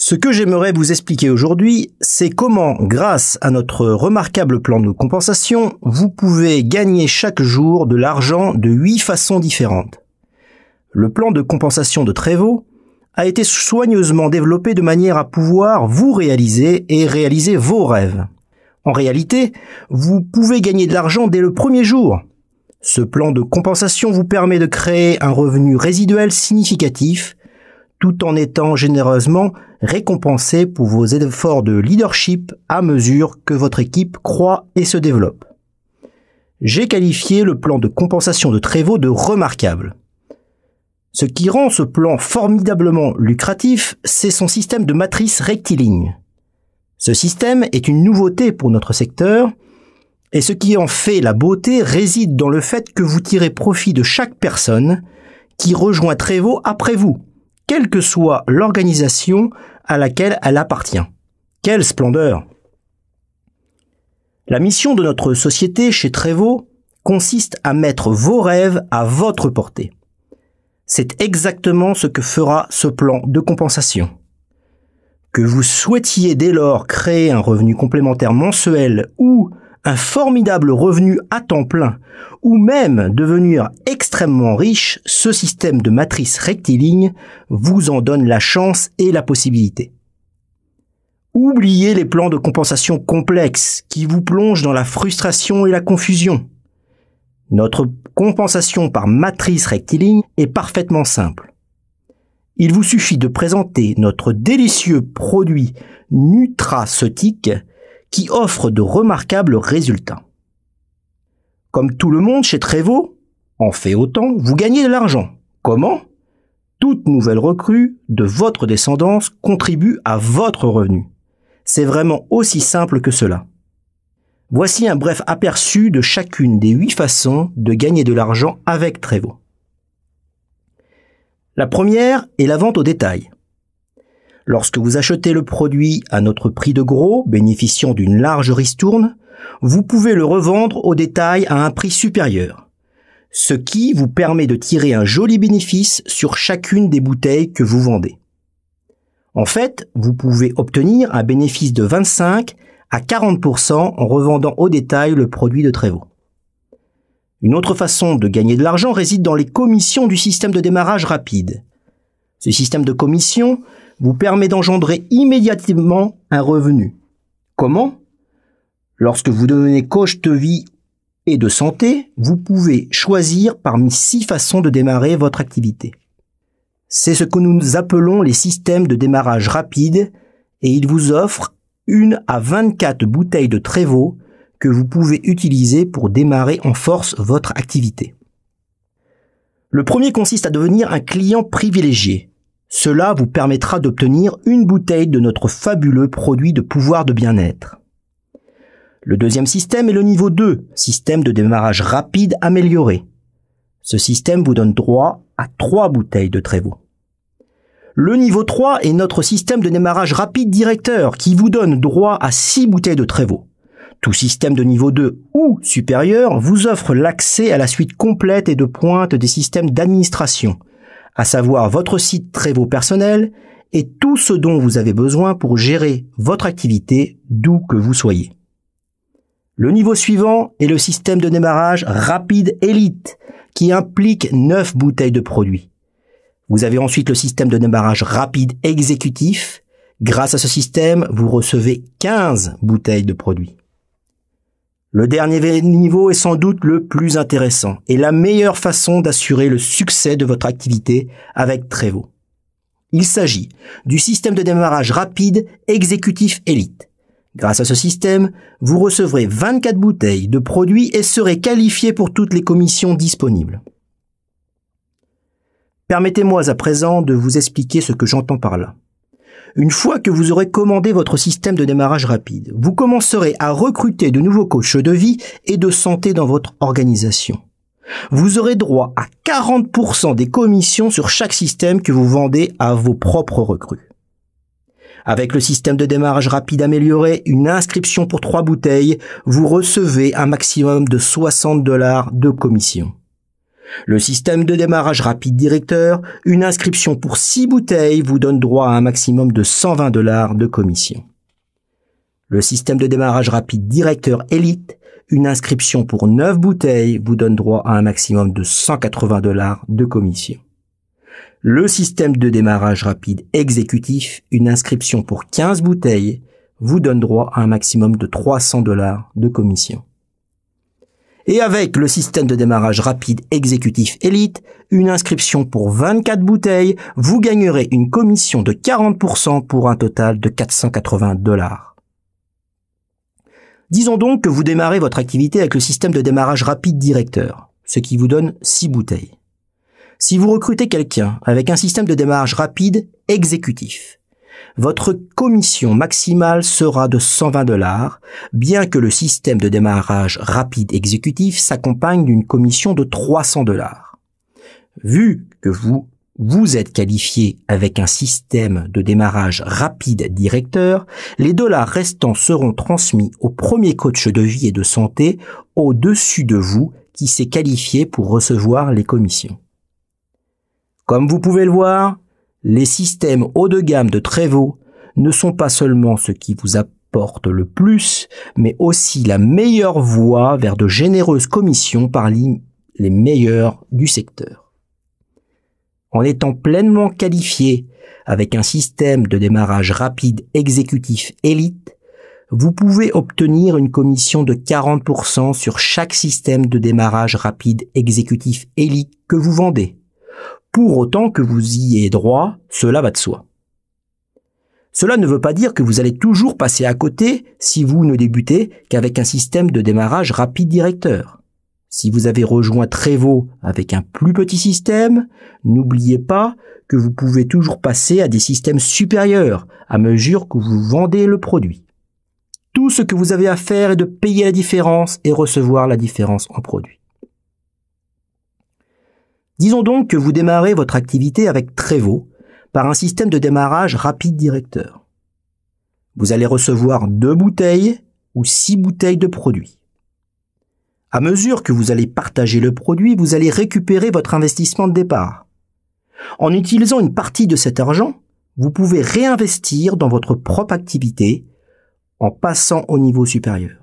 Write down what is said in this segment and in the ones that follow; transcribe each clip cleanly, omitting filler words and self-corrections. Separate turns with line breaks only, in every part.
Ce que j'aimerais vous expliquer aujourd'hui, c'est comment, grâce à notre remarquable plan de compensation, vous pouvez gagner chaque jour de l'argent de 8 façons différentes. Le plan de compensation de Trevo a été soigneusement développé de manière à pouvoir vous réaliser et réaliser vos rêves. En réalité, vous pouvez gagner de l'argent dès le premier jour. Ce plan de compensation vous permet de créer un revenu résiduel significatif tout en étant généreusement récompensé pour vos efforts de leadership à mesure que votre équipe croît et se développe. J'ai qualifié le plan de compensation de Trevo de remarquable. Ce qui rend ce plan formidablement lucratif, c'est son système de matrice rectiligne. Ce système est une nouveauté pour notre secteur, et ce qui en fait la beauté réside dans le fait que vous tirez profit de chaque personne qui rejoint Trevo après vous, quelle que soit l'organisation à laquelle elle appartient. Quelle splendeur! La mission de notre société chez Trevo consiste à mettre vos rêves à votre portée. C'est exactement ce que fera ce plan de compensation. Que vous souhaitiez dès lors créer un revenu complémentaire mensuel ou un formidable revenu à temps plein, ou même devenir extrêmement riche, ce système de matrice rectiligne vous en donne la chance et la possibilité. Oubliez les plans de compensation complexes qui vous plongent dans la frustration et la confusion. Notre compensation par matrice rectiligne est parfaitement simple. Il vous suffit de présenter notre délicieux produit nutraceutique qui offre de remarquables résultats. Comme tout le monde chez Trevo en fait autant, vous gagnez de l'argent. Comment? Toute nouvelle recrue de votre descendance contribue à votre revenu. C'est vraiment aussi simple que cela. Voici un bref aperçu de chacune des 8 façons de gagner de l'argent avec Trevo. La première est la vente au détail. Lorsque vous achetez le produit à notre prix de gros, bénéficiant d'une large ristourne, vous pouvez le revendre au détail à un prix supérieur, ce qui vous permet de tirer un joli bénéfice sur chacune des bouteilles que vous vendez. En fait, vous pouvez obtenir un bénéfice de 25 à 40% en revendant au détail le produit de Trevo. Une autre façon de gagner de l'argent réside dans les commissions du système de démarrage rapide. Ce système de commission vous permet d'engendrer immédiatement un revenu. Comment? Lorsque vous devenez coach de vie et de santé, vous pouvez choisir parmi 6 façons de démarrer votre activité. C'est ce que nous appelons les systèmes de démarrage rapide et ils vous offrent 1 à 24 bouteilles de Trevo que vous pouvez utiliser pour démarrer en force votre activité. Le premier consiste à devenir un client privilégié. Cela vous permettra d'obtenir 1 bouteille de notre fabuleux produit de pouvoir de bien-être. Le deuxième système est le niveau 2, système de démarrage rapide amélioré. Ce système vous donne droit à 3 bouteilles de Trevo. Le niveau 3 est notre système de démarrage rapide directeur qui vous donne droit à 6 bouteilles de Trevo. Tout système de niveau 2 ou supérieur vous offre l'accès à la suite complète et de pointe des systèmes d'administration, à savoir votre site Trevo personnel et tout ce dont vous avez besoin pour gérer votre activité d'où que vous soyez. Le niveau suivant est le système de démarrage rapide élite qui implique 9 bouteilles de produits. Vous avez ensuite le système de démarrage rapide exécutif. Grâce à ce système, vous recevez 15 bouteilles de produits. Le dernier niveau est sans doute le plus intéressant et la meilleure façon d'assurer le succès de votre activité avec Trevo. Il s'agit du système de démarrage rapide exécutif élite. Grâce à ce système, vous recevrez 24 bouteilles de produits et serez qualifié pour toutes les commissions disponibles. Permettez-moi à présent de vous expliquer ce que j'entends par là. Une fois que vous aurez commandé votre système de démarrage rapide, vous commencerez à recruter de nouveaux coachs de vie et de santé dans votre organisation. Vous aurez droit à 40% des commissions sur chaque système que vous vendez à vos propres recrues. Avec le système de démarrage rapide amélioré, une inscription pour 3 bouteilles, vous recevez un maximum de $60 de commission. Le système de démarrage rapide directeur, une inscription pour 6 bouteilles vous donne droit à un maximum de $120 de commission. Le système de démarrage rapide directeur élite, une inscription pour 9 bouteilles vous donne droit à un maximum de $180 de commission. Le système de démarrage rapide exécutif, une inscription pour 15 bouteilles vous donne droit à un maximum de $300 de commission. Et avec le système de démarrage rapide exécutif élite, une inscription pour 24 bouteilles, vous gagnerez une commission de 40% pour un total de $480. Disons donc que vous démarrez votre activité avec le système de démarrage rapide directeur, ce qui vous donne 6 bouteilles. Si vous recrutez quelqu'un avec un système de démarrage rapide exécutif, votre commission maximale sera de $120, bien que le système de démarrage rapide exécutif s'accompagne d'une commission de $300. Vu que vous êtes qualifié avec un système de démarrage rapide directeur, les dollars restants seront transmis au premier coach de vie et de santé au-dessus de vous qui s'est qualifié pour recevoir les commissions. Comme vous pouvez le voir, les systèmes haut de gamme de Trevo ne sont pas seulement ce qui vous apporte le plus, mais aussi la meilleure voie vers de généreuses commissions parmi les meilleurs du secteur. En étant pleinement qualifié avec un système de démarrage rapide exécutif élite, vous pouvez obtenir une commission de 40% sur chaque système de démarrage rapide exécutif élite que vous vendez. Pour autant que vous y ayez droit, cela va de soi. Cela ne veut pas dire que vous allez toujours passer à côté si vous ne débutez qu'avec un système de démarrage rapide directeur. Si vous avez rejoint Trevo avec un plus petit système, n'oubliez pas que vous pouvez toujours passer à des systèmes supérieurs à mesure que vous vendez le produit. Tout ce que vous avez à faire est de payer la différence et recevoir la différence en produit. Disons donc que vous démarrez votre activité avec Trevo par un système de démarrage rapide directeur. Vous allez recevoir 2 bouteilles ou 6 bouteilles de produit. À mesure que vous allez partager le produit, vous allez récupérer votre investissement de départ. En utilisant une partie de cet argent, vous pouvez réinvestir dans votre propre activité en passant au niveau supérieur.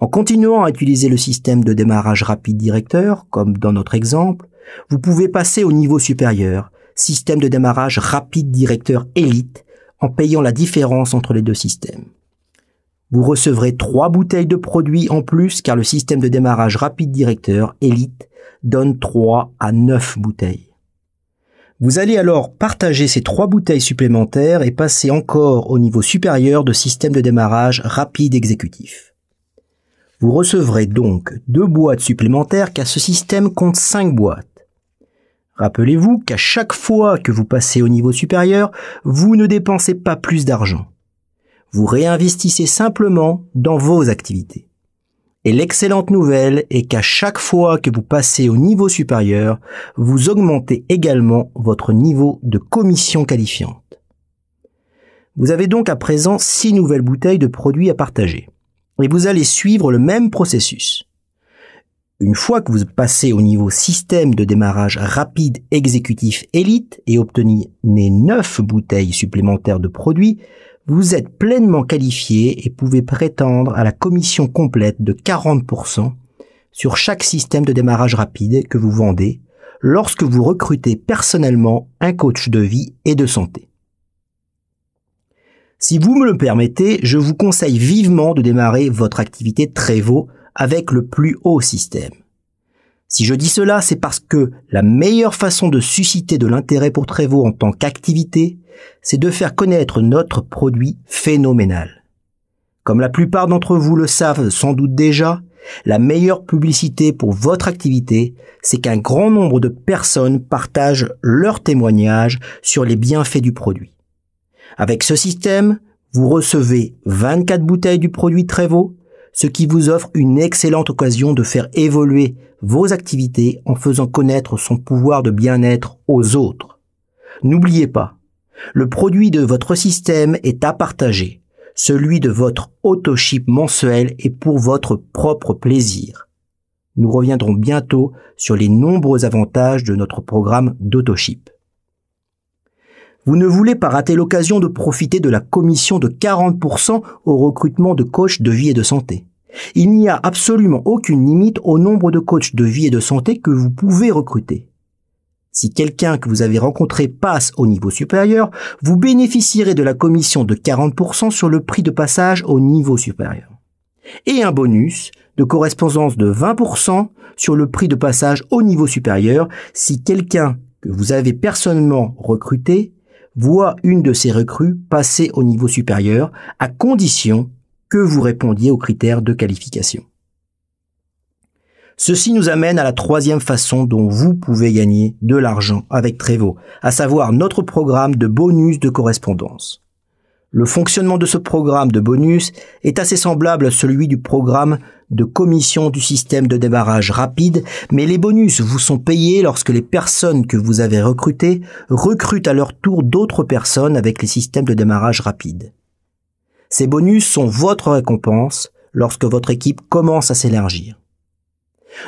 En continuant à utiliser le système de démarrage rapide directeur, comme dans notre exemple, vous pouvez passer au niveau supérieur, système de démarrage rapide directeur élite, en payant la différence entre les deux systèmes. Vous recevrez 3 bouteilles de produits en plus car le système de démarrage rapide directeur élite donne 3 à 9 bouteilles. Vous allez alors partager ces 3 bouteilles supplémentaires et passer encore au niveau supérieur de système de démarrage rapide exécutif. Vous recevrez donc 2 boîtes supplémentaires car ce système compte 5 boîtes. Rappelez-vous qu'à chaque fois que vous passez au niveau supérieur, vous ne dépensez pas plus d'argent. Vous réinvestissez simplement dans vos activités. Et l'excellente nouvelle est qu'à chaque fois que vous passez au niveau supérieur, vous augmentez également votre niveau de commission qualifiante. Vous avez donc à présent 6 nouvelles bouteilles de produits à partager. Et vous allez suivre le même processus. Une fois que vous passez au niveau système de démarrage rapide exécutif élite et obtenez 9 bouteilles supplémentaires de produits, vous êtes pleinement qualifié et pouvez prétendre à la commission complète de 40% sur chaque système de démarrage rapide que vous vendez lorsque vous recrutez personnellement un coach de vie et de santé. Si vous me le permettez, je vous conseille vivement de démarrer votre activité Trevo avec le plus haut système. Si je dis cela, c'est parce que la meilleure façon de susciter de l'intérêt pour Trevo en tant qu'activité, c'est de faire connaître notre produit phénoménal. Comme la plupart d'entre vous le savent sans doute déjà, la meilleure publicité pour votre activité, c'est qu'un grand nombre de personnes partagent leurs témoignages sur les bienfaits du produit. Avec ce système, vous recevez 24 bouteilles du produit Trevo, ce qui vous offre une excellente occasion de faire évoluer vos activités en faisant connaître son pouvoir de bien-être aux autres. N'oubliez pas, le produit de votre système est à partager. Celui de votre auto-ship mensuel est pour votre propre plaisir. Nous reviendrons bientôt sur les nombreux avantages de notre programme d'AutoShip. Vous ne voulez pas rater l'occasion de profiter de la commission de 40% au recrutement de coachs de vie et de santé. Il n'y a absolument aucune limite au nombre de coachs de vie et de santé que vous pouvez recruter. Si quelqu'un que vous avez rencontré passe au niveau supérieur, vous bénéficierez de la commission de 40% sur le prix de passage au niveau supérieur. Et un bonus de correspondance de 20% sur le prix de passage au niveau supérieur si quelqu'un que vous avez personnellement recruté voit une de ses recrues passer au niveau supérieur, à condition que vous répondiez aux critères de qualification. Ceci nous amène à la troisième façon dont vous pouvez gagner de l'argent avec Trevo, à savoir notre programme de bonus de correspondance. Le fonctionnement de ce programme de bonus est assez semblable à celui du programme de commission du système de démarrage rapide, mais les bonus vous sont payés lorsque les personnes que vous avez recrutées recrutent à leur tour d'autres personnes avec les systèmes de démarrage rapide. Ces bonus sont votre récompense lorsque votre équipe commence à s'élargir.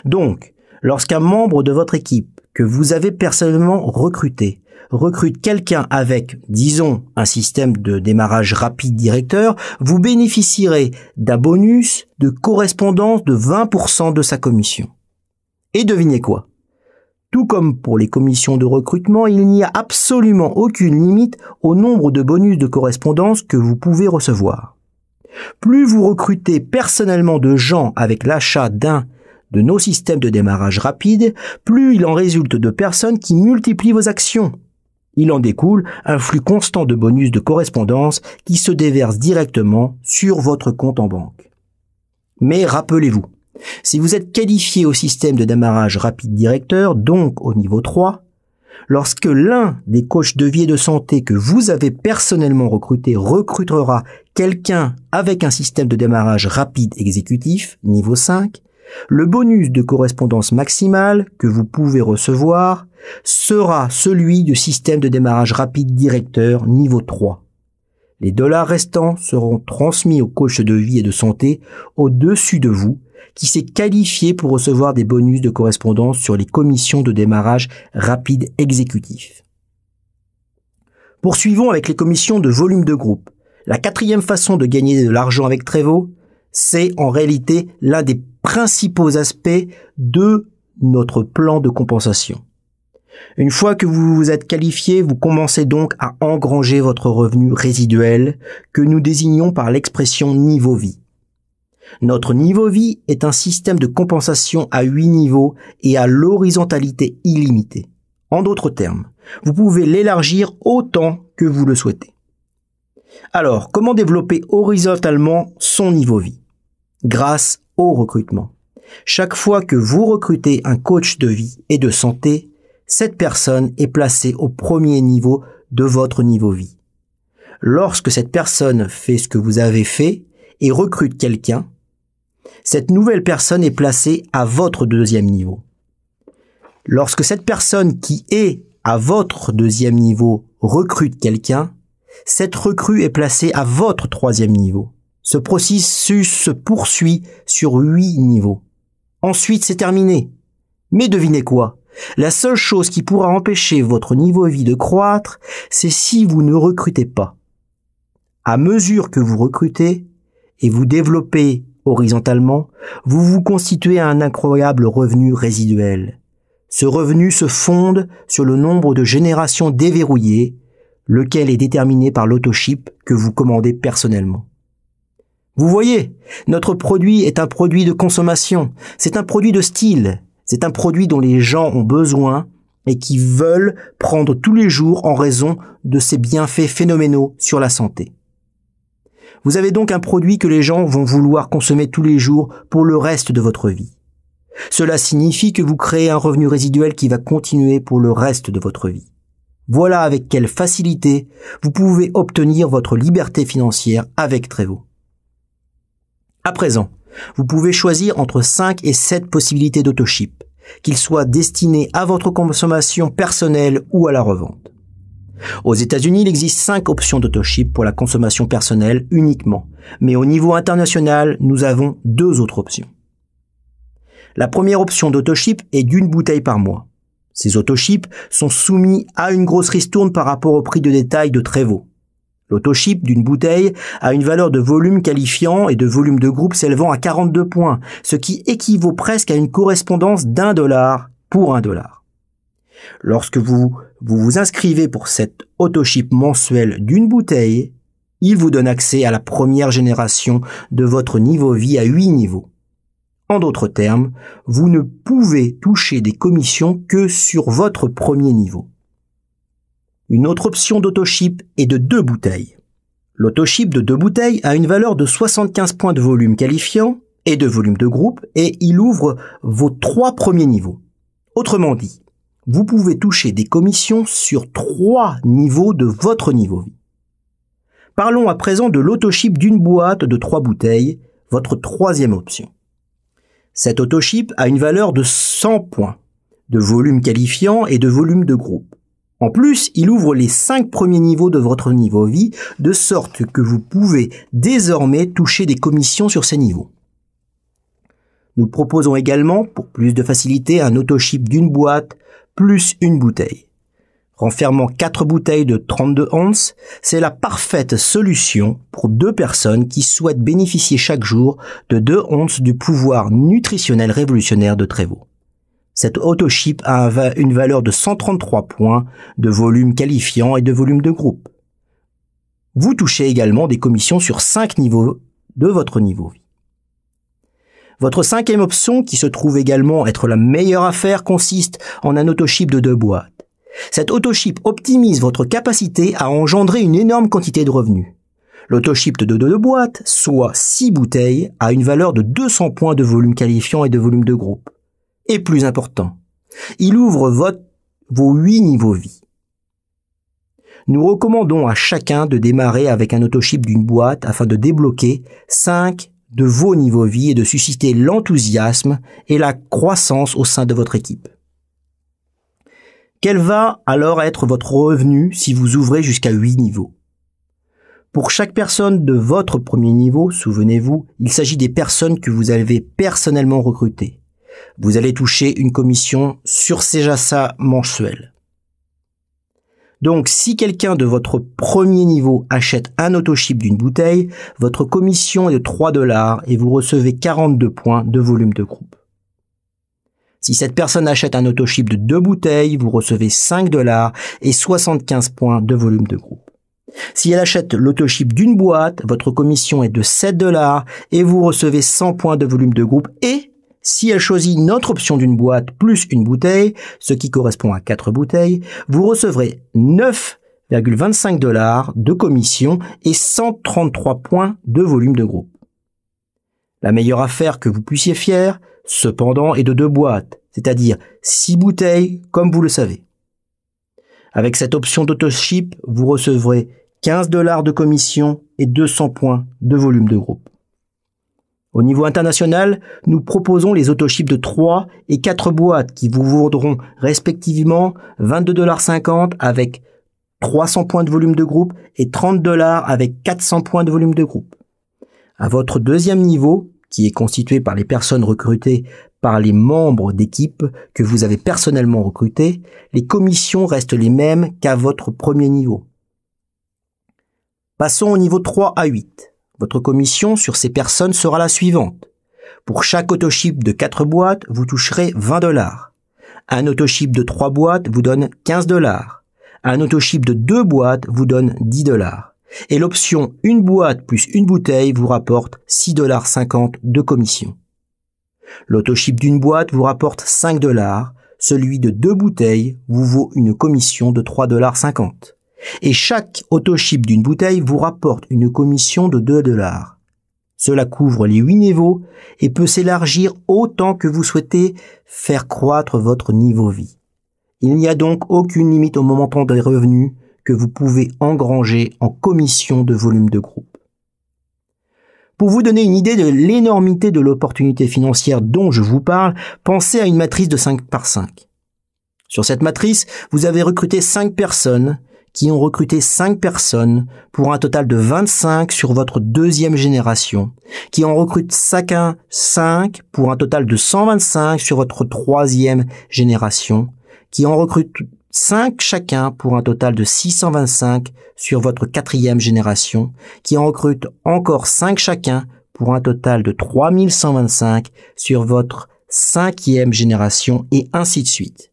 Donc, lorsqu'un membre de votre équipe que vous avez personnellement recruté recrute quelqu'un avec, disons, un système de démarrage rapide directeur, vous bénéficierez d'un bonus de correspondance de 20% de sa commission. Et devinez quoi? Tout comme pour les commissions de recrutement, il n'y a absolument aucune limite au nombre de bonus de correspondance que vous pouvez recevoir. Plus vous recrutez personnellement de gens avec l'achat d'un de nos systèmes de démarrage rapide, plus il en résulte de personnes qui multiplient vos actions. Il en découle un flux constant de bonus de correspondance qui se déverse directement sur votre compte en banque. Mais rappelez-vous, si vous êtes qualifié au système de démarrage rapide directeur, donc au niveau 3, lorsque l'un des coachs de vie et de santé que vous avez personnellement recruté recrutera quelqu'un avec un système de démarrage rapide exécutif, niveau 5, le bonus de correspondance maximal que vous pouvez recevoir sera celui du système de démarrage rapide directeur niveau 3. Les dollars restants seront transmis au coach de vie et de santé au-dessus de vous qui s'est qualifié pour recevoir des bonus de correspondance sur les commissions de démarrage rapide exécutif. Poursuivons avec les commissions de volume de groupe. La quatrième façon de gagner de l'argent avec Trevo, c'est en réalité l'un des principaux aspects de notre plan de compensation. Une fois que vous vous êtes qualifié, vous commencez donc à engranger votre revenu résiduel que nous désignons par l'expression niveau vie. Notre niveau vie est un système de compensation à 8 niveaux et à l'horizontalité illimitée. En d'autres termes, vous pouvez l'élargir autant que vous le souhaitez. Alors, comment développer horizontalement son niveau vie? Grâce au recrutement. Chaque fois que vous recrutez un coach de vie et de santé, cette personne est placée au premier niveau de votre niveau vie. Lorsque cette personne fait ce que vous avez fait et recrute quelqu'un, cette nouvelle personne est placée à votre deuxième niveau. Lorsque cette personne qui est à votre deuxième niveau recrute quelqu'un, cette recrue est placée à votre troisième niveau. Ce processus se poursuit sur 8 niveaux. Ensuite, c'est terminé. Mais devinez quoi? La seule chose qui pourra empêcher votre niveau de vie de croître, c'est si vous ne recrutez pas. À mesure que vous recrutez et vous développez horizontalement, vous vous constituez un incroyable revenu résiduel. Ce revenu se fonde sur le nombre de générations déverrouillées, lequel est déterminé par l'AutoShip que vous commandez personnellement. Vous voyez, notre produit est un produit de consommation, c'est un produit de style, c'est un produit dont les gens ont besoin et qui veulent prendre tous les jours en raison de ses bienfaits phénoménaux sur la santé. Vous avez donc un produit que les gens vont vouloir consommer tous les jours pour le reste de votre vie. Cela signifie que vous créez un revenu résiduel qui va continuer pour le reste de votre vie. Voilà avec quelle facilité vous pouvez obtenir votre liberté financière avec Trevo. À présent, vous pouvez choisir entre 5 et 7 possibilités d'AutoShip, qu'ils soient destinés à votre consommation personnelle ou à la revente. Aux États-Unis, il existe 5 options d'AutoShip pour la consommation personnelle uniquement, mais au niveau international, nous avons 2 autres options. La première option d'autoship est d'1 bouteille par mois. Ces autoships sont soumis à une grosse ristourne par rapport au prix de détail de Trévaux. L'autoship d'une bouteille a une valeur de volume qualifiant et de volume de groupe s'élevant à 42 points, ce qui équivaut presque à une correspondance d'$1 pour $1. Lorsque vous vous inscrivez pour cet autoship mensuel d'une bouteille, il vous donne accès à la première génération de votre niveau vie à 8 niveaux. En d'autres termes, vous ne pouvez toucher des commissions que sur votre premier niveau. Une autre option d'autoship est de 2 bouteilles. L'autoship de 2 bouteilles a une valeur de 75 points de volume qualifiant et de volume de groupe et il ouvre vos 3 premiers niveaux. Autrement dit, vous pouvez toucher des commissions sur 3 niveaux de votre niveau vie. Parlons à présent de l'autoship d'une boîte de 3 bouteilles, votre troisième option. Cet autoship a une valeur de 100 points de volume qualifiant et de volume de groupe. En plus, il ouvre les 5 premiers niveaux de votre niveau vie, de sorte que vous pouvez désormais toucher des commissions sur ces niveaux. Nous proposons également, pour plus de facilité, un autoship d'une boîte plus une bouteille. Renfermant 4 bouteilles de 32 onces, c'est la parfaite solution pour 2 personnes qui souhaitent bénéficier chaque jour de 2 onces du pouvoir nutritionnel révolutionnaire de Trévaux. Cet autoship a une valeur de 133 points de volume qualifiant et de volume de groupe. Vous touchez également des commissions sur 5 niveaux de votre niveau vie. Votre cinquième option, qui se trouve également être la meilleure affaire, consiste en un autoship de 2 boîtes. Cet autoship optimise votre capacité à engendrer une énorme quantité de revenus. L'autoship de 2 boîtes, soit 6 bouteilles, a une valeur de 200 points de volume qualifiant et de volume de groupe. Et plus important, il ouvre vos 8 niveaux vie. Nous recommandons à chacun de démarrer avec un autoship d'une boîte afin de débloquer 5 de vos niveaux vie et de susciter l'enthousiasme et la croissance au sein de votre équipe. Quel va alors être votre revenu si vous ouvrez jusqu'à 8 niveaux? Pour chaque personne de votre premier niveau, souvenez-vous, il s'agit des personnes que vous avez personnellement recrutées. Vous allez toucher une commission sur ces achats mensuels. Donc, si quelqu'un de votre premier niveau achète un autoship d'une bouteille, votre commission est de $3 et vous recevez 42 points de volume de groupe. Si cette personne achète un autoship de 2 bouteilles, vous recevez $5 et 75 points de volume de groupe. Si elle achète l'autoship d'une boîte, votre commission est de $7 et vous recevez 100 points de volume de groupe et si elle choisit notre option d'une boîte plus une bouteille, ce qui correspond à 4 bouteilles, vous recevrez $9,25 de commission et 133 points de volume de groupe. La meilleure affaire que vous puissiez faire, cependant, est de 2 boîtes, c'est-à-dire 6 bouteilles, comme vous le savez. Avec cette option d'autoship, vous recevrez $15 de commission et 200 points de volume de groupe. Au niveau international, nous proposons les autoships de 3 et 4 boîtes qui vous vaudront respectivement $22,50 avec 300 points de volume de groupe et $30 avec 400 points de volume de groupe. À votre deuxième niveau, qui est constitué par les personnes recrutées par les membres d'équipe que vous avez personnellement recrutés, les commissions restent les mêmes qu'à votre premier niveau. Passons au niveau 3 à 8. Votre commission sur ces personnes sera la suivante. Pour chaque autoship de 4 boîtes, vous toucherez $20. Un autoship de 3 boîtes vous donne $15. Un autoship de 2 boîtes vous donne $10. Et l'option une boîte plus une bouteille vous rapporte $6,50 de commission. L'autoship d'une boîte vous rapporte $5. Celui de 2 bouteilles vous vaut une commission de $3,50. Et chaque autoship d'une bouteille vous rapporte une commission de $2. Cela couvre les 8 niveaux et peut s'élargir autant que vous souhaitez faire croître votre niveau vie. Il n'y a donc aucune limite au montant des revenus que vous pouvez engranger en commission de volume de groupe. Pour vous donner une idée de l'énormité de l'opportunité financière dont je vous parle, pensez à une matrice de 5 par 5. Sur cette matrice, vous avez recruté 5 personnes qui ont recruté 5 personnes pour un total de 25 sur votre deuxième génération, qui en recrutent chacun 5 pour un total de 125 sur votre troisième génération, qui en recrutent 5 chacun pour un total de 625 sur votre quatrième génération, qui en recrutent encore 5 chacun pour un total de 3125 sur votre cinquième génération, et ainsi de suite.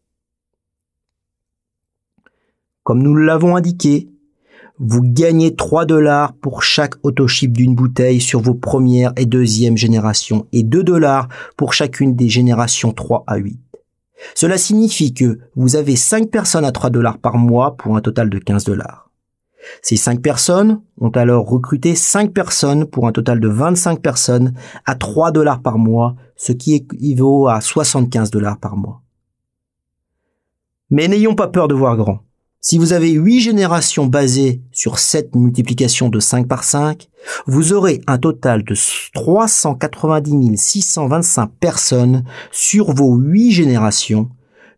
Comme nous l'avons indiqué, vous gagnez $3 pour chaque autoship d'une bouteille sur vos première et deuxième générations et $2 pour chacune des générations 3 à 8. Cela signifie que vous avez 5 personnes à $3 par mois pour un total de $15. Ces 5 personnes ont alors recruté 5 personnes pour un total de 25 personnes à $3 par mois, ce qui équivaut à $75 par mois. Mais n'ayons pas peur de voir grand. Si vous avez 8 générations basées sur cette multiplication de 5 par 5, vous aurez un total de 390 625 personnes sur vos 8 générations,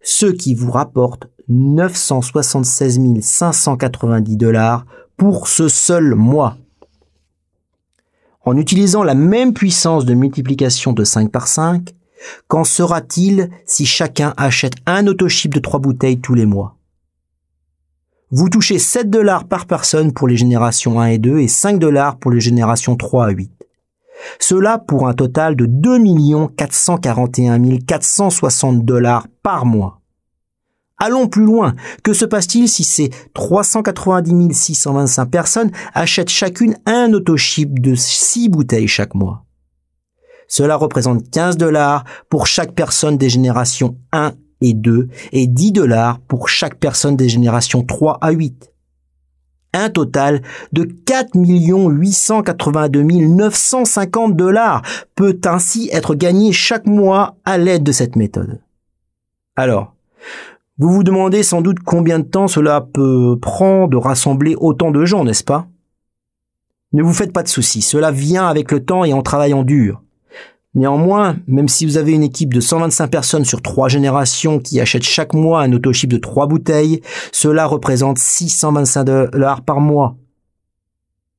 ce qui vous rapporte $976 590 pour ce seul mois. En utilisant la même puissance de multiplication de 5 par 5, qu'en sera-t-il si chacun achète un autoship de 3 bouteilles tous les mois? Vous touchez $7 par personne pour les générations 1 et 2 et $5 pour les générations 3 à 8. Cela pour un total de $2 441 460 par mois. Allons plus loin. Que se passe-t-il si ces 390 625 personnes achètent chacune un autoship de 6 bouteilles chaque mois? Cela représente $15 pour chaque personne des générations 1 et 2 et $10 pour chaque personne des générations 3 à 8. Un total de $4 882 950 peut ainsi être gagné chaque mois à l'aide de cette méthode. Alors, vous vous demandez sans doute combien de temps cela peut prendre de rassembler autant de gens, n'est-ce pas? Ne vous faites pas de soucis, cela vient avec le temps et en travaillant dur. Néanmoins, même si vous avez une équipe de 125 personnes sur 3 générations qui achètent chaque mois un autoship de 3 bouteilles, cela représente $625 par mois.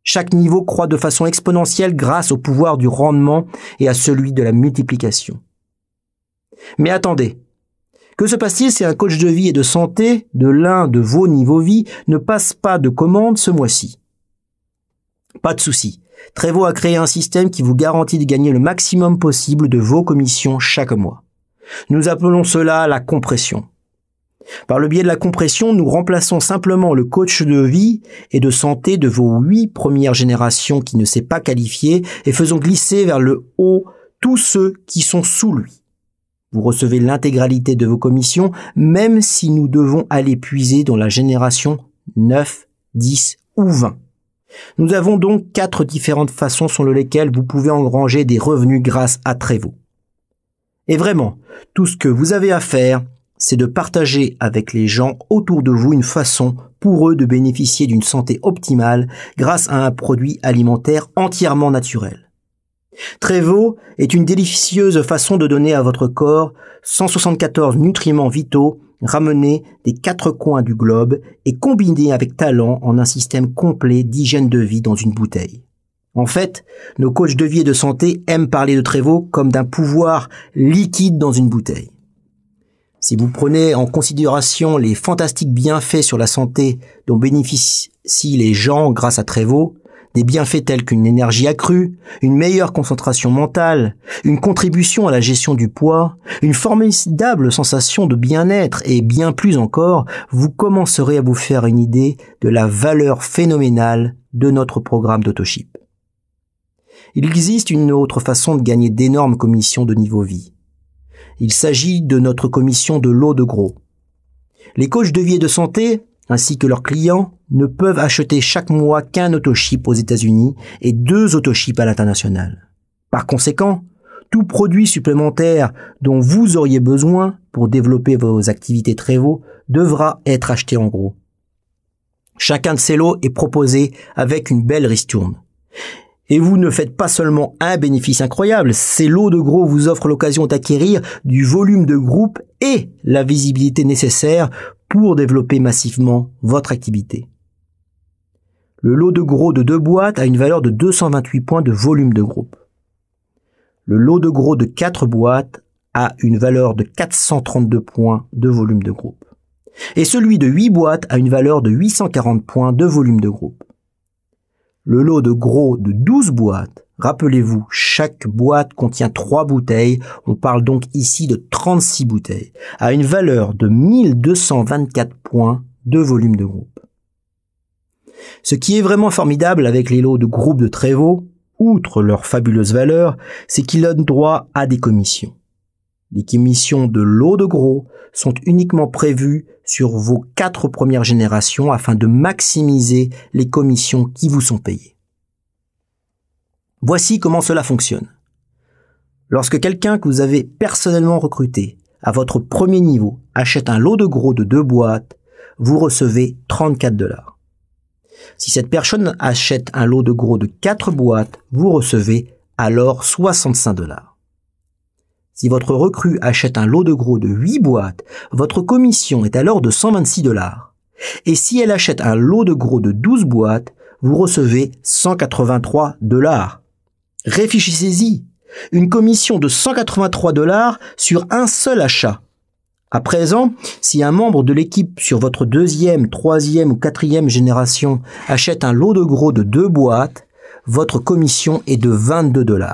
Chaque niveau croît de façon exponentielle grâce au pouvoir du rendement et à celui de la multiplication. Mais attendez, que se passe-t-il si un coach de vie et de santé de l'un de vos niveaux vie ne passe pas de commande ce mois-ci? Pas de souci. Trevo a créé un système qui vous garantit de gagner le maximum possible de vos commissions chaque mois. Nous appelons cela la compression. Par le biais de la compression, nous remplaçons simplement le coach de vie et de santé de vos 8 premières générations qui ne s'est pas qualifié et faisons glisser vers le haut tous ceux qui sont sous lui. Vous recevez l'intégralité de vos commissions, même si nous devons aller puiser dans la génération 9, 10 ou 20. Nous avons donc 4 différentes façons selon lesquelles vous pouvez engranger des revenus grâce à Trevo. Et vraiment, tout ce que vous avez à faire, c'est de partager avec les gens autour de vous une façon pour eux de bénéficier d'une santé optimale grâce à un produit alimentaire entièrement naturel. Trevo est une délicieuse façon de donner à votre corps 174 nutriments vitaux ramenés des 4 coins du globe et combinés avec talent en un système complet d'hygiène de vie dans une bouteille. En fait, nos coachs de vie et de santé aiment parler de Trevo comme d'un pouvoir liquide dans une bouteille. Si vous prenez en considération les fantastiques bienfaits sur la santé dont bénéficient les gens grâce à Trevo, des bienfaits tels qu'une énergie accrue, une meilleure concentration mentale, une contribution à la gestion du poids, une formidable sensation de bien-être et bien plus encore, vous commencerez à vous faire une idée de la valeur phénoménale de notre programme d'AutoShip. Il existe une autre façon de gagner d'énormes commissions de niveau vie. Il s'agit de notre commission de lot de gros. Les coachs de vie et de santé, ainsi que leurs clients, ne peuvent acheter chaque mois qu'un AutoShip aux États-Unis et 2 AutoShip à l'international. Par conséquent, tout produit supplémentaire dont vous auriez besoin pour développer vos activités Trevo devra être acheté en gros. Chacun de ces lots est proposé avec une belle ristourne. Et vous ne faites pas seulement un bénéfice incroyable, ces lots de gros vous offrent l'occasion d'acquérir du volume de groupe et la visibilité nécessaire pour développer massivement votre activité. Le lot de gros de 2 boîtes a une valeur de 228 points de volume de groupe. Le lot de gros de 4 boîtes a une valeur de 432 points de volume de groupe. Et celui de 8 boîtes a une valeur de 840 points de volume de groupe. Le lot de gros de 12 boîtes, rappelez-vous, chaque boîte contient 3 bouteilles, on parle donc ici de 36 bouteilles, a une valeur de 1224 points de volume de groupe. Ce qui est vraiment formidable avec les lots de groupe de Trévaux, outre leur fabuleuse valeur, c'est qu'ils donnent droit à des commissions. Les commissions de lots de gros sont uniquement prévues sur vos 4 premières générations afin de maximiser les commissions qui vous sont payées. Voici comment cela fonctionne. Lorsque quelqu'un que vous avez personnellement recruté à votre premier niveau achète un lot de gros de 2 boîtes, vous recevez 34 $. Si cette personne achète un lot de gros de 4 boîtes, vous recevez alors 65 $. Si votre recrue achète un lot de gros de 8 boîtes, votre commission est alors de 126 $. Et si elle achète un lot de gros de 12 boîtes, vous recevez 183 $. Réfléchissez-y, une commission de 183 $ sur un seul achat. À présent, si un membre de l'équipe sur votre 2e, 3e ou 4e génération achète un lot de gros de 2 boîtes, votre commission est de 22 $.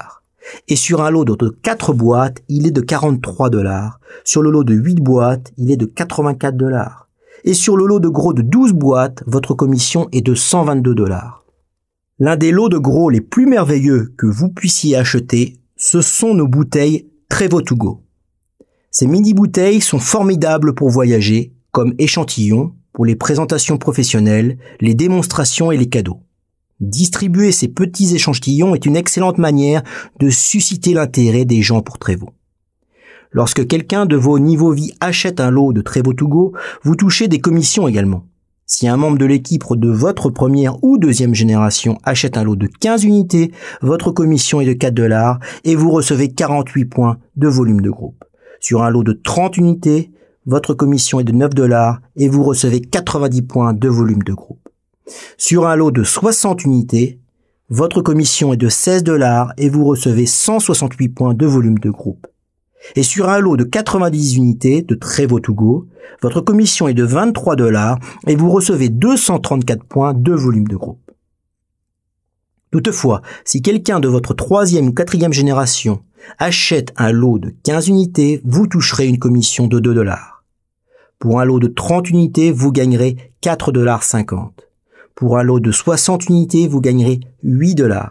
Et sur un lot de 4 boîtes, il est de 43 $. Sur le lot de 8 boîtes, il est de 84 $. Et sur le lot de gros de 12 boîtes, votre commission est de 122 $. L'un des lots de gros les plus merveilleux que vous puissiez acheter, ce sont nos bouteilles Trévaux to go. Ces mini-bouteilles sont formidables pour voyager, comme échantillons, pour les présentations professionnelles, les démonstrations et les cadeaux. Distribuer ces petits échantillons est une excellente manière de susciter l'intérêt des gens pour Trévaux. Lorsque quelqu'un de vos niveaux vie achète un lot de Trévaux to go, vous touchez des commissions également. Si un membre de l'équipe de votre première ou deuxième génération achète un lot de 15 unités, votre commission est de 4 $ et vous recevez 48 points de volume de groupe. Sur un lot de 30 unités, votre commission est de 9 $ et vous recevez 90 points de volume de groupe. Sur un lot de 60 unités, votre commission est de 16 $ et vous recevez 168 points de volume de groupe. Et sur un lot de 90 unités de Trévaux to go, votre commission est de 23 $ et vous recevez 234 points de volume de groupe. Toutefois, si quelqu'un de votre 3e ou 4e génération achète un lot de 15 unités, vous toucherez une commission de 2 $. Pour un lot de 30 unités, vous gagnerez 4,50 $. Pour un lot de 60 unités, vous gagnerez 8 $.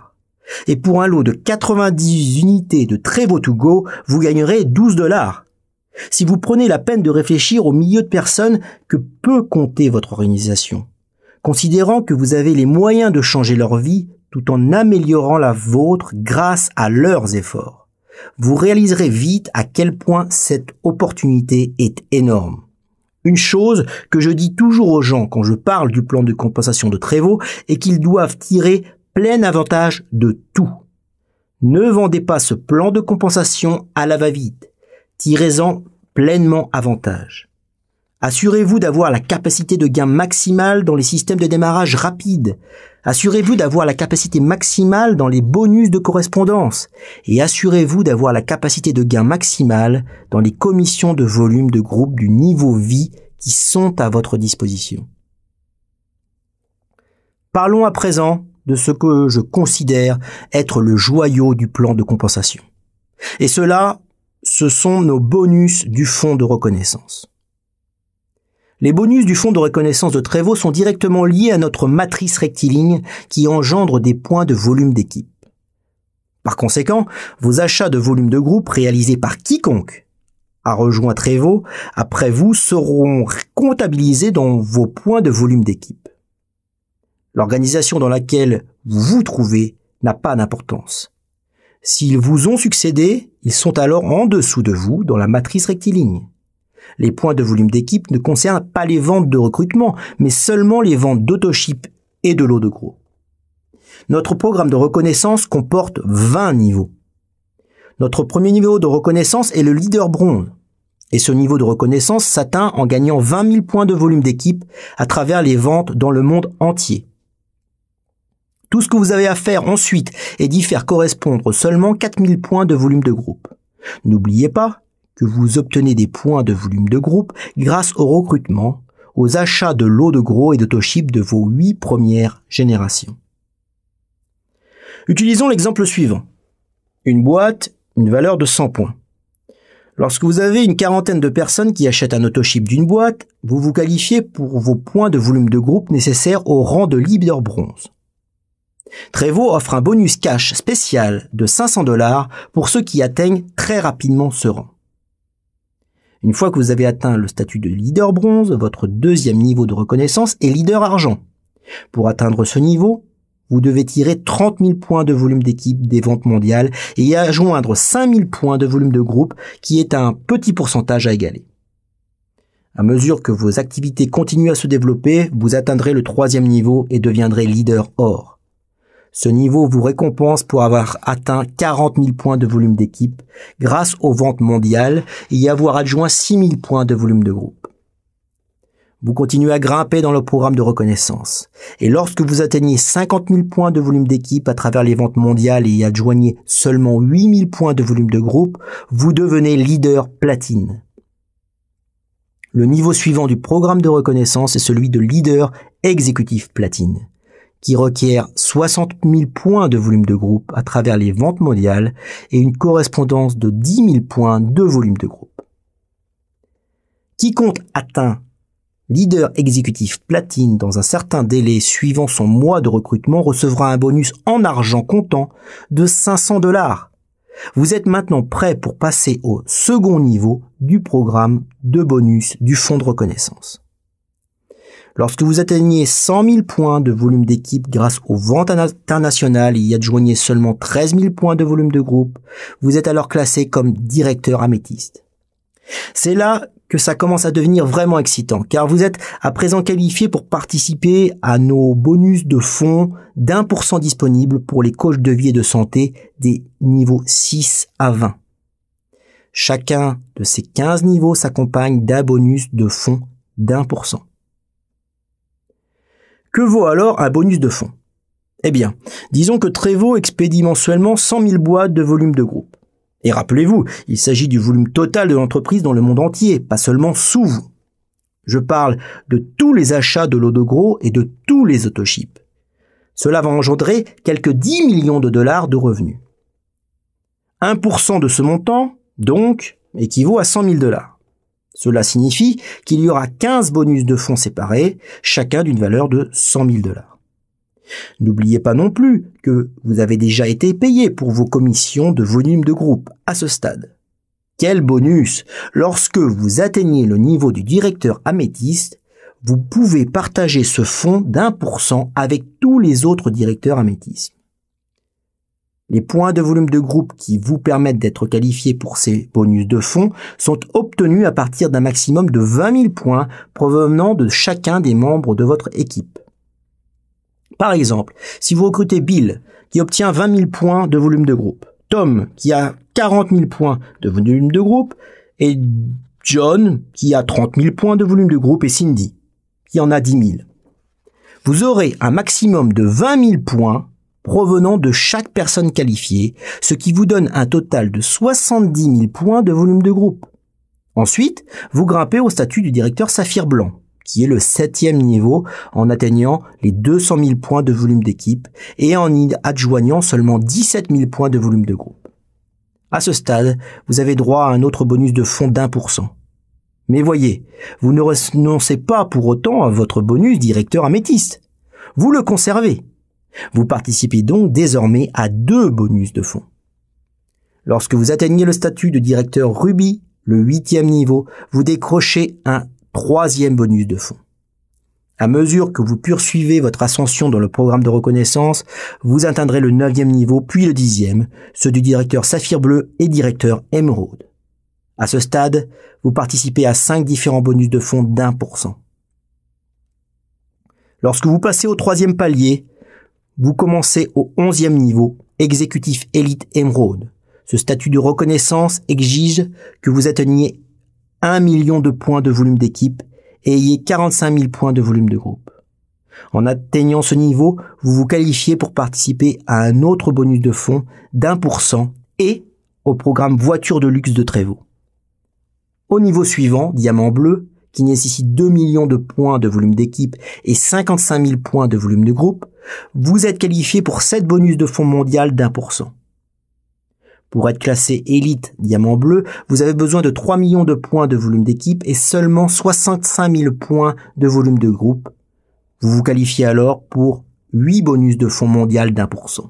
Et pour un lot de 90 unités de Trévaux to go, vous gagnerez 12 $. Si vous prenez la peine de réfléchir au millier de personnes que peut compter votre organisation, considérant que vous avez les moyens de changer leur vie tout en améliorant la vôtre grâce à leurs efforts, vous réaliserez vite à quel point cette opportunité est énorme. Une chose que je dis toujours aux gens quand je parle du plan de compensation de Trévaux est qu'ils doivent tirer plein avantage de tout. Ne vendez pas ce plan de compensation à la va-vite. Tirez-en pleinement avantage. Assurez-vous d'avoir la capacité de gain maximale dans les systèmes de démarrage rapide. Assurez-vous d'avoir la capacité maximale dans les bonus de correspondance. Et assurez-vous d'avoir la capacité de gain maximale dans les commissions de volume de groupe du niveau vie qui sont à votre disposition. Parlons à présent de ce que je considère être le joyau du plan de compensation. Et cela, ce sont nos bonus du fonds de reconnaissance. Les bonus du fonds de reconnaissance de Trévaux sont directement liés à notre matrice rectiligne qui engendre des points de volume d'équipe. Par conséquent, vos achats de volume de groupe réalisés par quiconque a rejoint Trévaux après vous seront comptabilisés dans vos points de volume d'équipe. L'organisation dans laquelle vous vous trouvez n'a pas d'importance. S'ils vous ont succédé, ils sont alors en dessous de vous dans la matrice rectiligne. Les points de volume d'équipe ne concernent pas les ventes de recrutement, mais seulement les ventes d'autoship et de lots de gros. Notre programme de reconnaissance comporte 20 niveaux. Notre premier niveau de reconnaissance est le leader bronze. Et ce niveau de reconnaissance s'atteint en gagnant 20 000 points de volume d'équipe à travers les ventes dans le monde entier. Tout ce que vous avez à faire ensuite est d'y faire correspondre seulement 4000 points de volume de groupe. N'oubliez pas que vous obtenez des points de volume de groupe grâce au recrutement, aux achats de lots de gros et d'autoship de vos 8 premières générations. Utilisons l'exemple suivant. Une boîte, une valeur de 100 points. Lorsque vous avez une quarantaine de personnes qui achètent un autoship d'une boîte, vous vous qualifiez pour vos points de volume de groupe nécessaires au rang de leader bronze. Trevo offre un bonus cash spécial de 500 $ pour ceux qui atteignent très rapidement ce rang. Une fois que vous avez atteint le statut de leader bronze, votre deuxième niveau de reconnaissance est leader argent. Pour atteindre ce niveau, vous devez tirer 30 000 points de volume d'équipe des ventes mondiales et y adjoindre 5 000 points de volume de groupe qui est un petit pourcentage à égaler. À mesure que vos activités continuent à se développer, vous atteindrez le troisième niveau et deviendrez leader or. Ce niveau vous récompense pour avoir atteint 40 000 points de volume d'équipe grâce aux ventes mondiales et y avoir adjoint 6 000 points de volume de groupe. Vous continuez à grimper dans le programme de reconnaissance. Et lorsque vous atteignez 50 000 points de volume d'équipe à travers les ventes mondiales et y adjoignez seulement 8 000 points de volume de groupe, vous devenez leader platine. Le niveau suivant du programme de reconnaissance est celui de leader exécutif platine, qui requiert 60 000 points de volume de groupe à travers les ventes mondiales et une correspondance de 10 000 points de volume de groupe. Quiconque atteint leader exécutif platine dans un certain délai suivant son mois de recrutement recevra un bonus en argent comptant de 500 $. Vous êtes maintenant prêt pour passer au second niveau du programme de bonus du fonds de reconnaissance. Lorsque vous atteignez 100 000 points de volume d'équipe grâce aux ventes internationales et y adjoignez seulement 13 000 points de volume de groupe, vous êtes alors classé comme directeur améthyste. C'est là que ça commence à devenir vraiment excitant, car vous êtes à présent qualifié pour participer à nos bonus de fonds d'1% disponibles pour les coachs de vie et de santé des niveaux 6 à 20. Chacun de ces 15 niveaux s'accompagne d'un bonus de fonds d'1%. Que vaut alors un bonus de fonds? Eh bien, disons que Trevo expédie mensuellement 100 000 boîtes de volume de groupe. Et rappelez-vous, il s'agit du volume total de l'entreprise dans le monde entier, pas seulement sous vous. Je parle de tous les achats de lots de gros et de tous les autoships. Cela va engendrer quelques 10 millions de dollars de revenus. 1% de ce montant, donc, équivaut à 100 000 $. Cela signifie qu'il y aura 15 bonus de fonds séparés, chacun d'une valeur de 100 000 $. N'oubliez pas non plus que vous avez déjà été payé pour vos commissions de volume de groupe à ce stade. Quel bonus! Lorsque vous atteignez le niveau du directeur améthyste, vous pouvez partager ce fonds d'1% avec tous les autres directeurs améthystes. Les points de volume de groupe qui vous permettent d'être qualifiés pour ces bonus de fonds sont obtenus à partir d'un maximum de 20 000 points provenant de chacun des membres de votre équipe. Par exemple, si vous recrutez Bill, qui obtient 20 000 points de volume de groupe, Tom, qui a 40 000 points de volume de groupe, et John, qui a 30 000 points de volume de groupe, et Cindy, qui en a 10 000. Vous aurez un maximum de 20 000 points provenant de chaque personne qualifiée, ce qui vous donne un total de 70 000 points de volume de groupe. Ensuite, vous grimpez au statut du directeur saphir blanc, qui est le 7e niveau en atteignant les 200 000 points de volume d'équipe et en y adjoignant seulement 17 000 points de volume de groupe. À ce stade, vous avez droit à un autre bonus de fonds d'1%. Mais voyez, vous ne renoncez pas pour autant à votre bonus directeur améthyste. Vous le conservez. Vous participez donc désormais à 2 bonus de fonds. Lorsque vous atteignez le statut de directeur rubis, le 8e niveau, vous décrochez un 3e bonus de fonds. À mesure que vous poursuivez votre ascension dans le programme de reconnaissance, vous atteindrez le 9e niveau, puis le 10e, ceux du directeur saphir bleu et directeur émeraude. À ce stade, vous participez à 5 différents bonus de fonds d'1%. Lorsque vous passez au 3e palier, vous commencez au 11e niveau, exécutif élite émeraude. Ce statut de reconnaissance exige que vous atteigniez 1 million de points de volume d'équipe et ayez 45 000 points de volume de groupe. En atteignant ce niveau, vous vous qualifiez pour participer à un autre bonus de fonds d'1% et au programme Voiture de luxe de Trévaux. Au niveau suivant, Diamant bleu, qui nécessite 2 millions de points de volume d'équipe et 55 000 points de volume de groupe, vous êtes qualifié pour 7 bonus de fonds mondial d'1%. Pour être classé élite Diamant bleu, vous avez besoin de 3 millions de points de volume d'équipe et seulement 65 000 points de volume de groupe. Vous vous qualifiez alors pour 8 bonus de fonds mondial d'1%.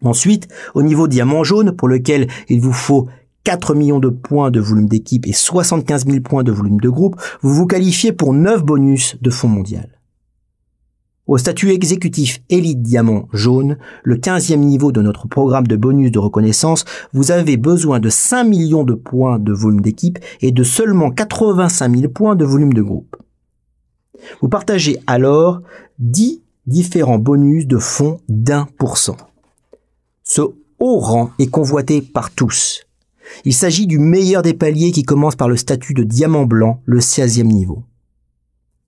Ensuite, au niveau Diamant jaune, pour lequel il vous faut 4 millions de points de volume d'équipe et 75 000 points de volume de groupe, vous vous qualifiez pour 9 bonus de fonds mondial. Au statut exécutif élite Diamant jaune, le 15e niveau de notre programme de bonus de reconnaissance, vous avez besoin de 5 millions de points de volume d'équipe et de seulement 85 000 points de volume de groupe. Vous partagez alors 10 différents bonus de fonds d'1%. Ce haut rang est convoité par tous. Il s'agit du meilleur des paliers qui commence par le statut de diamant blanc, le 16e niveau.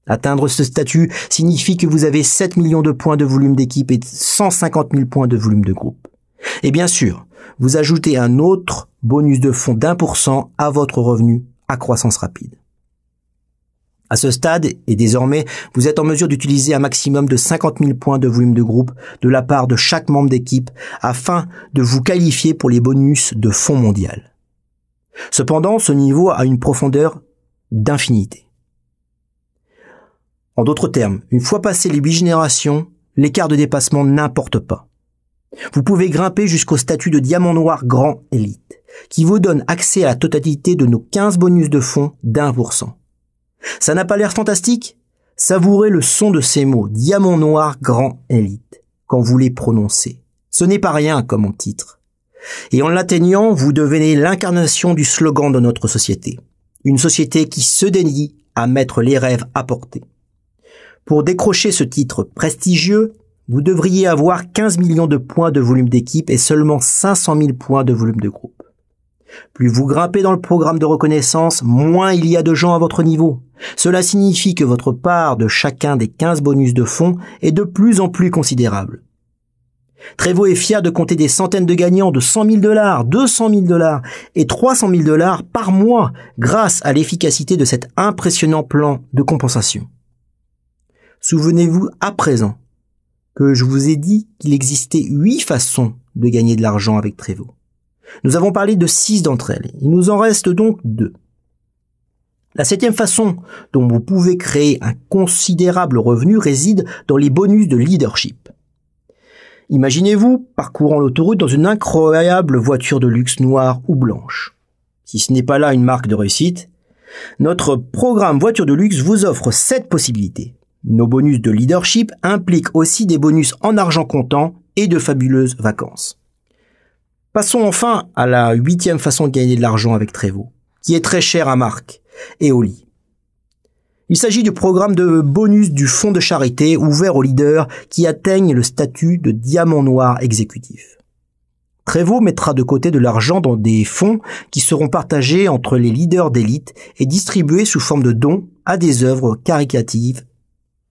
Atteindre ce statut signifie que vous avez 7 millions de points de volume d'équipe et 150 000 points de volume de groupe. Et bien sûr, vous ajoutez un autre bonus de fonds d'1% à votre revenu à croissance rapide. À ce stade, et désormais, vous êtes en mesure d'utiliser un maximum de 50 000 points de volume de groupe de la part de chaque membre d'équipe afin de vous qualifier pour les bonus de fonds mondial. Cependant, ce niveau a une profondeur d'infinité. En d'autres termes, une fois passé les 8 générations, l'écart de dépassement n'importe pas. Vous pouvez grimper jusqu'au statut de diamant noir grand élite, qui vous donne accès à la totalité de nos 15 bonus de fonds d'1%. Ça n'a pas l'air fantastique? Savourez le son de ces mots, diamant noir grand élite, quand vous les prononcez. Ce n'est pas rien comme mon titre. Et en l'atteignant, vous devenez l'incarnation du slogan de notre société. Une société qui se dédie à mettre les rêves à portée. Pour décrocher ce titre prestigieux, vous devriez avoir 15 millions de points de volume d'équipe et seulement 500 000 points de volume de groupe. Plus vous grimpez dans le programme de reconnaissance, moins il y a de gens à votre niveau. Cela signifie que votre part de chacun des 15 bonus de fonds est de plus en plus considérable. Trévaux est fier de compter des centaines de gagnants de 100 000 $, 200 000 $ et 300 000 $ par mois grâce à l'efficacité de cet impressionnant plan de compensation. Souvenez-vous à présent que je vous ai dit qu'il existait 8 façons de gagner de l'argent avec Trévaux. Nous avons parlé de 6 d'entre elles. Il nous en reste donc 2. La 7e façon dont vous pouvez créer un considérable revenu réside dans les bonus de leadership. Imaginez-vous parcourant l'autoroute dans une incroyable voiture de luxe noire ou blanche. Si ce n'est pas là une marque de réussite, notre programme voiture de luxe vous offre 7 possibilités. Nos bonus de leadership impliquent aussi des bonus en argent comptant et de fabuleuses vacances. Passons enfin à la 8e façon de gagner de l'argent avec Trévaux, qui est très chère à Marc et Oli. Il s'agit du programme de bonus du fonds de charité ouvert aux leaders qui atteignent le statut de diamant noir exécutif. Trévaux mettra de côté de l'argent dans des fonds qui seront partagés entre les leaders d'élite et distribués sous forme de dons à des œuvres caritatives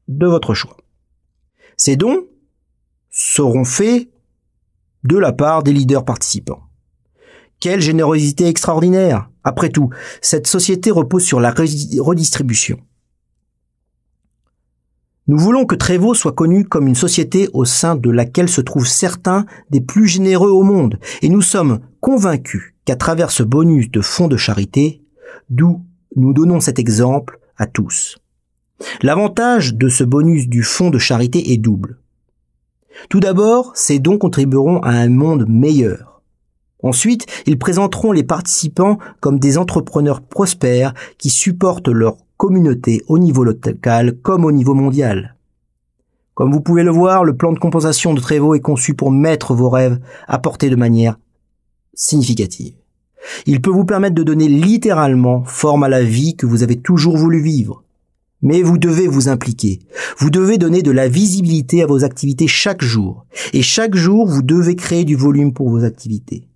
de votre choix. Ces dons seront faits de la part des leaders participants. Quelle générosité extraordinaire! Après tout, cette société repose sur la redistribution. Nous voulons que Trévaux soit connu comme une société au sein de laquelle se trouvent certains des plus généreux au monde, et nous sommes convaincus qu'à travers ce bonus de fonds de charité, d'où nous donnons cet exemple à tous. L'avantage de ce bonus du fonds de charité est double. Tout d'abord, ces dons contribueront à un monde meilleur. Ensuite, ils présenteront les participants comme des entrepreneurs prospères qui supportent leur communauté au niveau local comme au niveau mondial. Comme vous pouvez le voir, le plan de compensation de Trévaux est conçu pour mettre vos rêves à portée de manière significative. Il peut vous permettre de donner littéralement forme à la vie que vous avez toujours voulu vivre. Mais vous devez vous impliquer. Vous devez donner de la visibilité à vos activités chaque jour. Et chaque jour, vous devez créer du volume pour vos activités.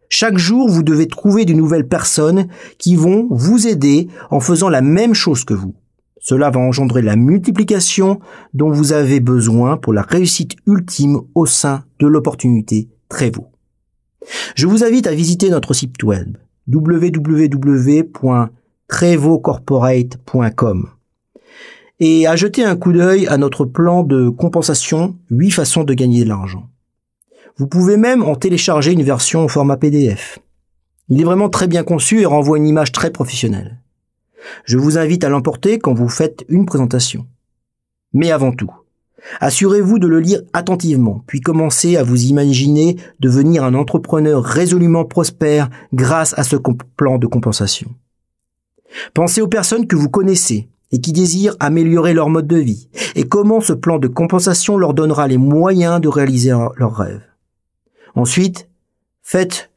Chaque jour, vous devez trouver de nouvelles personnes qui vont vous aider en faisant la même chose que vous. Cela va engendrer la multiplication dont vous avez besoin pour la réussite ultime au sein de l'opportunité Trevo. Je vous invite à visiter notre site web www.trevocorporate.com et à jeter un coup d'œil à notre plan de compensation 8 façons de gagner de l'argent. Vous pouvez même en télécharger une version au format PDF. Il est vraiment très bien conçu et renvoie une image très professionnelle. Je vous invite à l'emporter quand vous faites une présentation. Mais avant tout, assurez-vous de le lire attentivement, puis commencez à vous imaginer devenir un entrepreneur résolument prospère grâce à ce plan de compensation. Pensez aux personnes que vous connaissez et qui désirent améliorer leur mode de vie, et comment ce plan de compensation leur donnera les moyens de réaliser leurs rêves. Ensuite, faites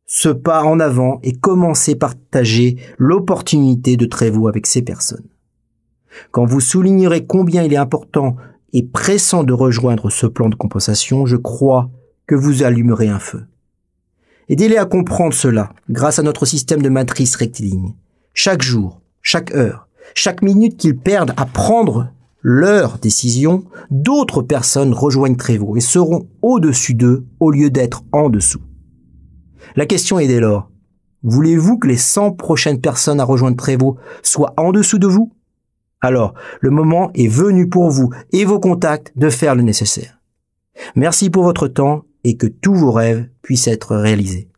ce pas en avant et commencez par partager l'opportunité de Trevo avec ces personnes. Quand vous soulignerez combien il est important et pressant de rejoindre ce plan de compensation, je crois que vous allumerez un feu. Aidez-les à comprendre cela grâce à notre système de matrice rectiligne. Chaque jour, chaque heure, chaque minute qu'ils perdent à prendre leur décision, d'autres personnes rejoignent Trevo et seront au-dessus d'eux au lieu d'être en dessous. La question est dès lors, voulez-vous que les 100 prochaines personnes à rejoindre Trevo soient en dessous de vous? Alors, le moment est venu pour vous et vos contacts de faire le nécessaire. Merci pour votre temps et que tous vos rêves puissent être réalisés.